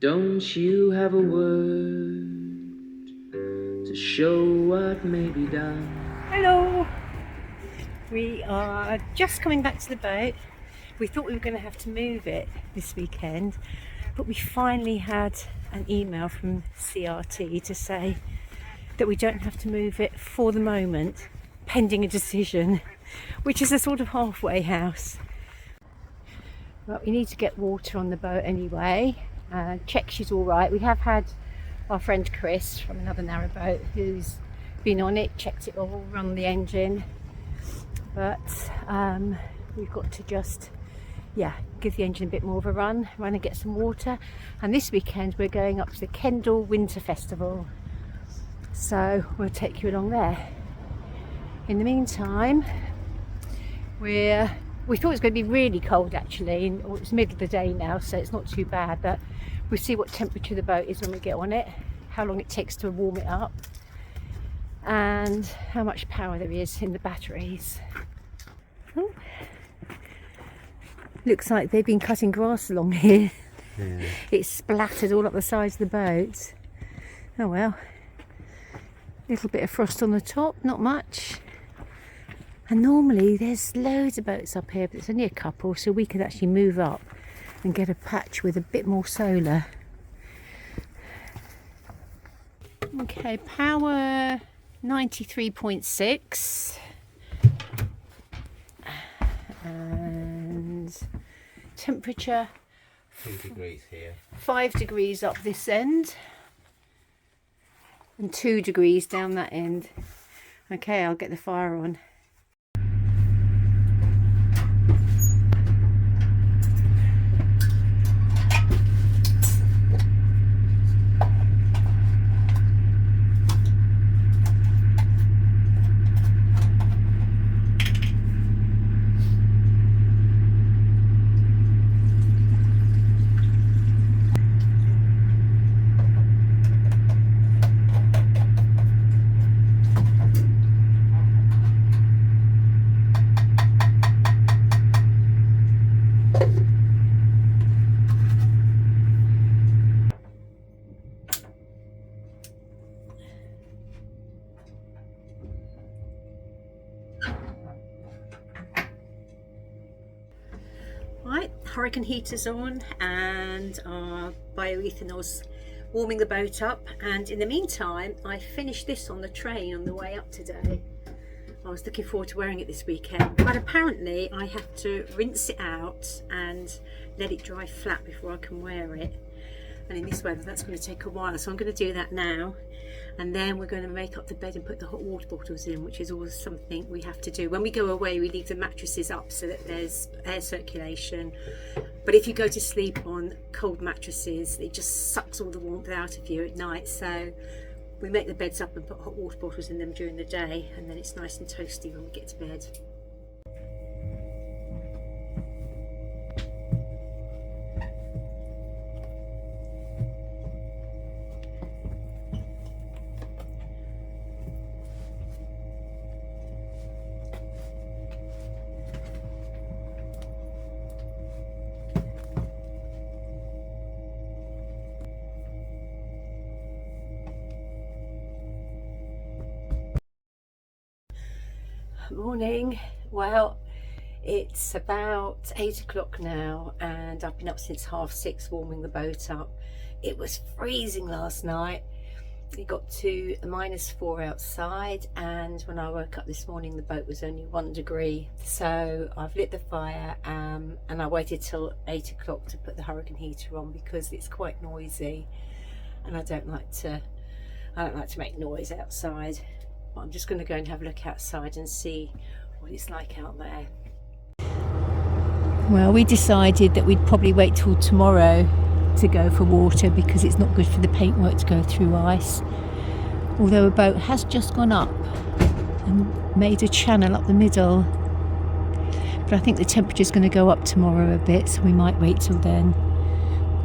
Don't you have a word to show what may be done? Hello! We are just coming back to the boat. We thought we were going to have to move it this weekend, but we finally had an email from CRT to say that we don't have to move it for the moment, pending a decision, which is a sort of halfway house. But we need to get water on the boat anyway. Check she's all right. We have had our friend Chris from another narrowboat who's been on it, checked it all, run the engine, but we've got to just give the engine a bit more of a run and get some water. And this weekend we're going up to the Kendal Winter Festival, so we'll take you along there. In the meantime, we thought it was going to be really cold actually, and it's middle of the day now, so it's not too bad, but we'll see what temperature the boat is when we get on it, how long it takes to warm it up, and how much power there is in the batteries. Oh. Looks like they've been cutting grass along here. Yeah. It's splattered all up the sides of the boat. Oh well. Little bit of frost on the top, not much. And normally there's loads of boats up here, but it's only a couple, so we could actually move up and get a patch with a bit more solar. Okay, power 93.6 and temperature 2 degrees here, 5 degrees up this end and 2 degrees down that end. Okay, I'll get the fire on. Right, hurricane heaters on and our bioethanol's warming the boat up, and in the meantime I finished this on the train on the way up today. I was looking forward to wearing it this weekend, but apparently I have to rinse it out and let it dry flat before I can wear it, and in this weather that's going to take a while, so I'm going to do that now. And then we're going to make up the bed and put the hot water bottles in, which is always something we have to do. When we go away, we leave the mattresses up so that there's air circulation. But if you go to sleep on cold mattresses, it just sucks all the warmth out of you at night. So we make the beds up and put hot water bottles in them during the day, and then it's nice and toasty when we get to bed. Morning. Well, it's about 8 o'clock now and I've been up since 6:30 warming the boat up. It was freezing last night. It got to -4 outside, and when I woke up this morning the boat was only 1 degree. So I've lit the fire and I waited till 8 o'clock to put the hurricane heater on because it's quite noisy and I don't like to make noise outside. I'm just going to go and have a look outside and see what it's like out there. Well, we decided that we'd probably wait till tomorrow to go for water because it's not good for the paintwork to go through ice. Although a boat has just gone up and made a channel up the middle. But I think the temperature's going to go up tomorrow a bit, so we might wait till then.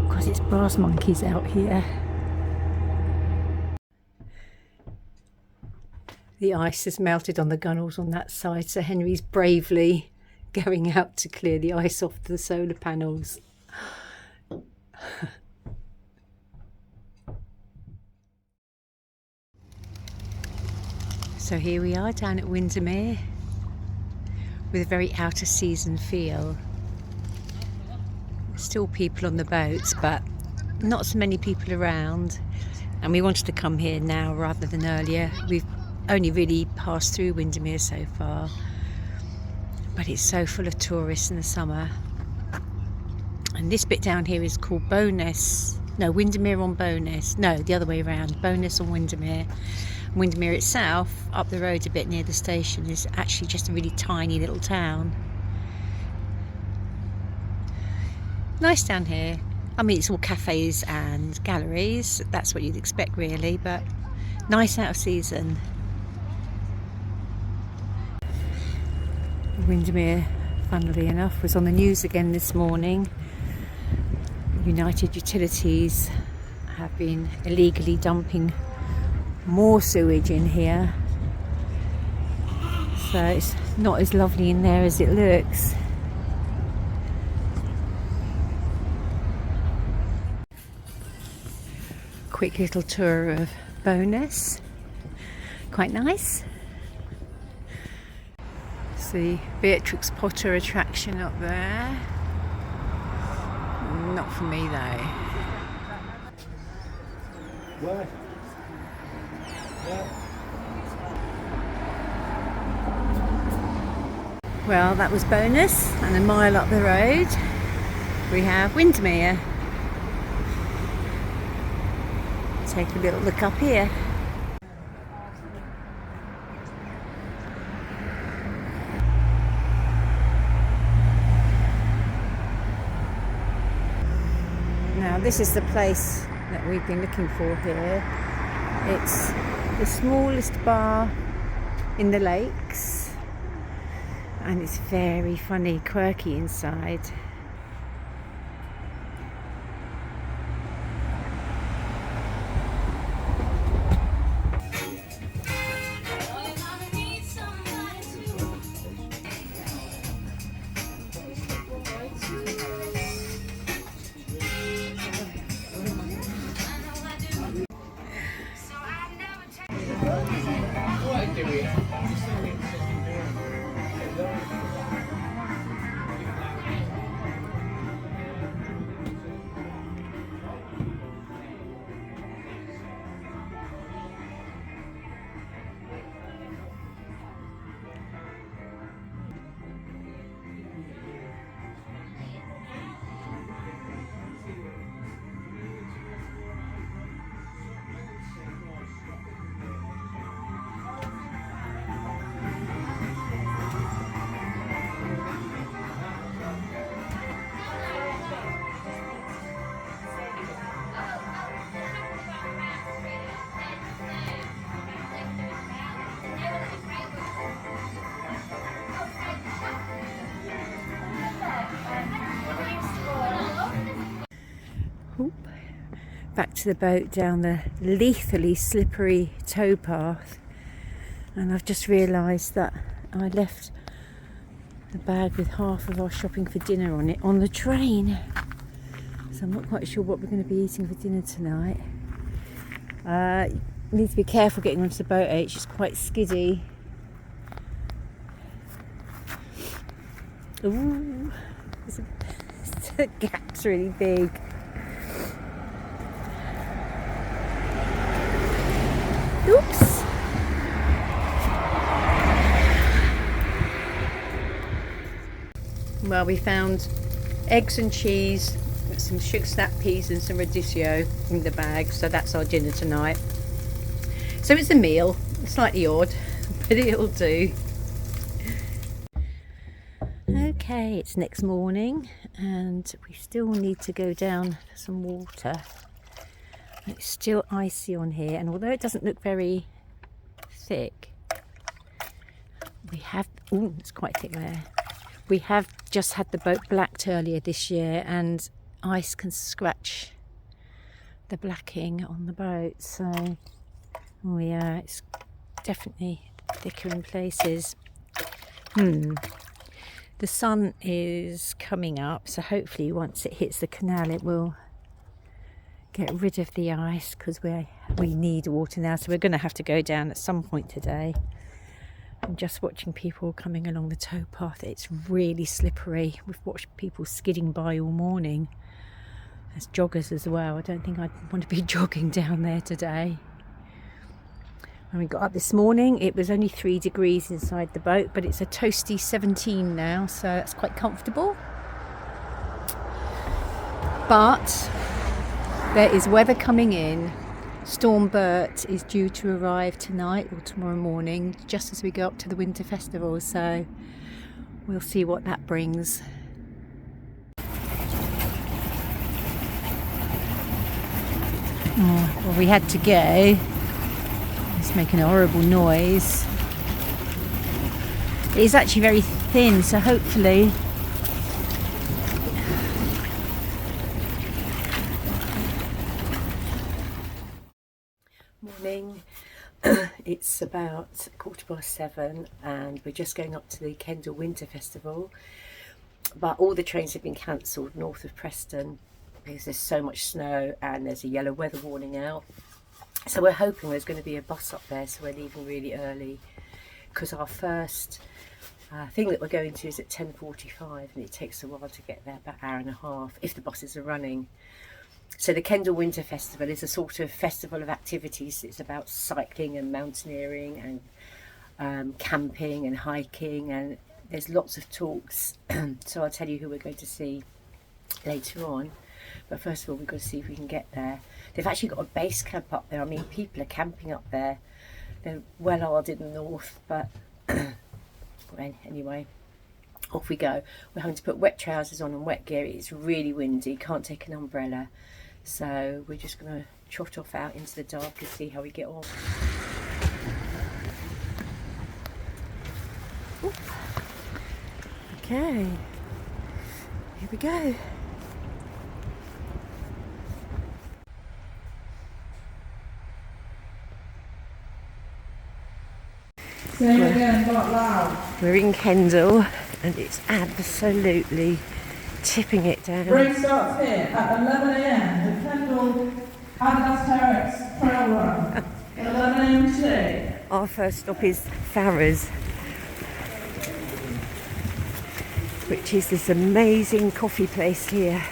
Because it's brass monkeys out here. The ice has melted on the gunnels on that side, so Henry's bravely going out to clear the ice off the solar panels. So here we are down at Windermere with a very out of season feel. Still people on the boats, but not so many people around, and we wanted to come here now rather than earlier. We've only really passed through Windermere so far, but it's so full of tourists in the summer. And this bit down here is called Bowness. No, Windermere on Bowness. No, the other way around. Bowness on Windermere. Windermere itself, up the road a bit near the station, is actually just a really tiny little town. Nice down here. I mean, it's all cafes and galleries. That's what you'd expect, really, but nice out of season. Windermere, funnily enough, was on the news again this morning. United Utilities have been illegally dumping more sewage in here, so it's not as lovely in there as it looks. Quick little tour of Bowness, quite nice. See Beatrix Potter attraction up there. Not for me though. Where? Well, that was Bowness, and a mile up the road we have Windermere. Take a little look up here. Now this is the place that we've been looking for here. It's the smallest bar in the lakes, and it's very funny, quirky inside. Back to the boat down the lethally slippery towpath, and I've just realised that I left the bag with half of our shopping for dinner on it on the train, so I'm not quite sure what we're going to be eating for dinner tonight. Need to be careful getting onto the boat, it's quite skiddy. Ooh, the gap's really big. Oops. Well, we found eggs and cheese, some sugar snap peas and some radicchio in the bag, so that's our dinner tonight. So it's a meal, slightly odd, but it'll do. Okay, it's next morning and we still need to go down for some water. It's still icy on here, and although it doesn't look very thick, we have, ooh, it's quite thick there. We have just had the boat blacked earlier this year, and ice can scratch the blacking on the boat, so oh yeah, it's definitely thicker in places. The sun is coming up, so hopefully once it hits the canal it will get rid of the ice, because we need water now, so we're going to have to go down at some point today. I'm just watching people coming along the towpath. It's really slippery. We've watched people skidding by all morning. There's joggers as well. I don't think I'd want to be jogging down there today. When we got up this morning, it was only 3 degrees inside the boat, but it's a toasty 17 now, so that's quite comfortable. But there is weather coming in. Storm Bert is due to arrive tonight or tomorrow morning, just as we go up to the winter festival, so we'll see what that brings. Oh, well, we had to go. It's making a horrible noise. It is actually very thin, so hopefully morning. It's about 7:15 and we're just going up to the Kendal Winter Festival, but all the trains have been cancelled north of Preston because there's so much snow and there's a yellow weather warning out. So we're hoping there's going to be a bus up there, so we're leaving really early because our first thing that we're going to is at 10:45 and it takes a while to get there, about an hour and a half if the buses are running. So the Kendal Winter Festival is a sort of festival of activities. It's about cycling and mountaineering and camping and hiking, and there's lots of talks. So I'll tell you who we're going to see later on. But first of all, we've got to see if we can get there. They've actually got a base camp up there. I mean, people are camping up there. They're well hard in the north, but anyway, off we go. We're having to put wet trousers on and wet gear. It's really windy, can't take an umbrella. So we're just going to trot off out into the dark and see how we get on. Oop. Okay, here we go. Say it again, not loud. We're in Kendal and it's absolutely tipping it down. Break starts here at 11 a.m. The Kendal Adidas Terrace Trail Run. 11 a.m. today. Our first stop is Farrer's, which is this amazing coffee place here.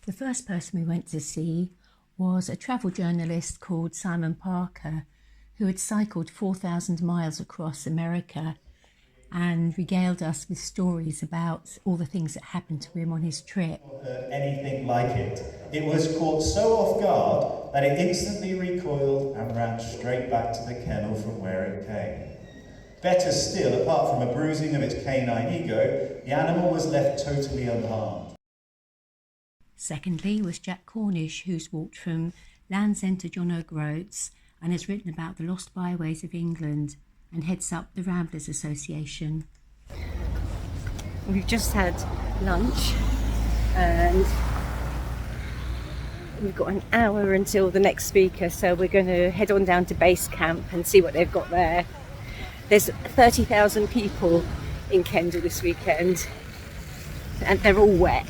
The first person we went to see was a travel journalist called Simon Parker, who had cycled 4,000 miles across America and regaled us with stories about all the things that happened to him on his trip. Anything like it. It was caught so off guard that it instantly recoiled and ran straight back to the kennel from where it came. Better still, apart from a bruising of its canine ego, the animal was left totally unharmed. Secondly was Jack Cornish, who's walked from Land's End to John O'Groats and has written about the lost byways of England and heads up the Ramblers Association. We've just had lunch and we've got an hour until the next speaker, so we're going to head on down to base camp and see what they've got there. There's 30,000 people in Kendal this weekend and they're all wet.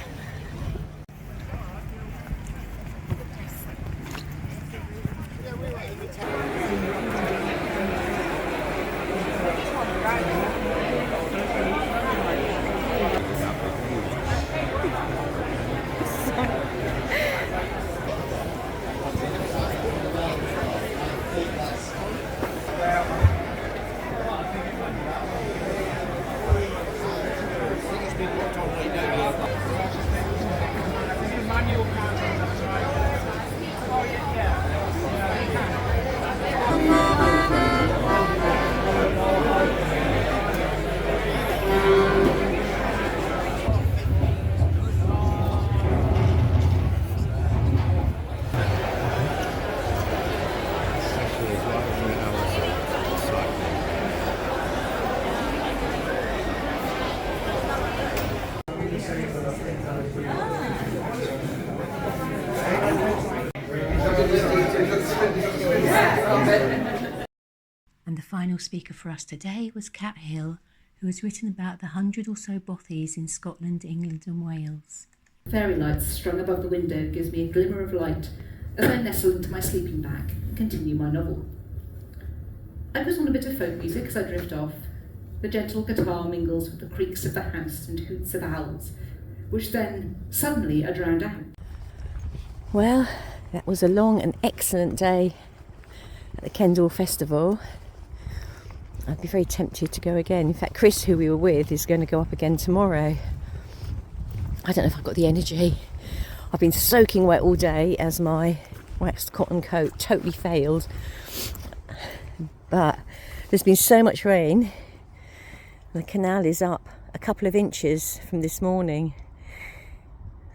final speaker for us today was Cat Hill, who has written about the 100 or so bothies in Scotland, England and Wales. Fairy lights strung above the window gives me a glimmer of light as I nestle into my sleeping bag and continue my novel. I put on a bit of folk music as I drift off. The gentle guitar mingles with the creaks of the house and hoots of owls, which then suddenly are drowned out. Well, that was a long and excellent day at the Kendal Festival. I'd be very tempted to go again. In fact, Chris, who we were with, is going to go up again tomorrow. I don't know if I've got the energy. I've been soaking wet all day as my waxed cotton coat totally failed. But there's been so much rain. The canal is up a couple of inches from this morning.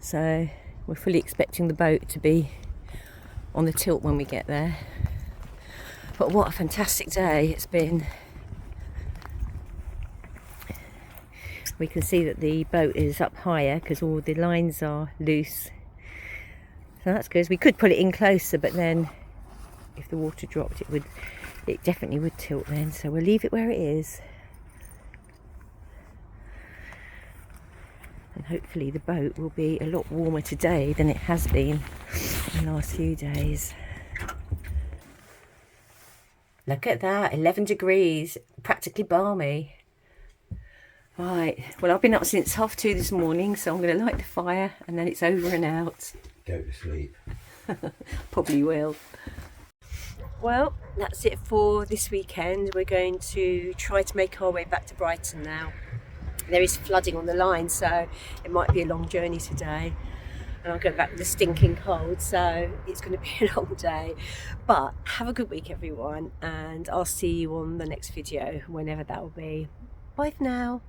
So we're fully expecting the boat to be on the tilt when we get there. But what a fantastic day it's been. We can see that the boat is up higher because all the lines are loose. So that's good. We could pull it in closer, but then if the water dropped, it definitely would tilt then. So we'll leave it where it is. And hopefully the boat will be a lot warmer today than it has been in the last few days. Look at that, 11 degrees, practically balmy. Right, well I've been up since 2:30 this morning, so I'm going to light the fire and then it's over and out. Go to sleep. Probably will. Well, that's it for this weekend. We're going to try to make our way back to Brighton now. There is flooding on the line, so it might be a long journey today. And I'll go back with the stinking cold, so it's going to be a long day. But have a good week, everyone, and I'll see you on the next video, whenever that will be. Bye for now.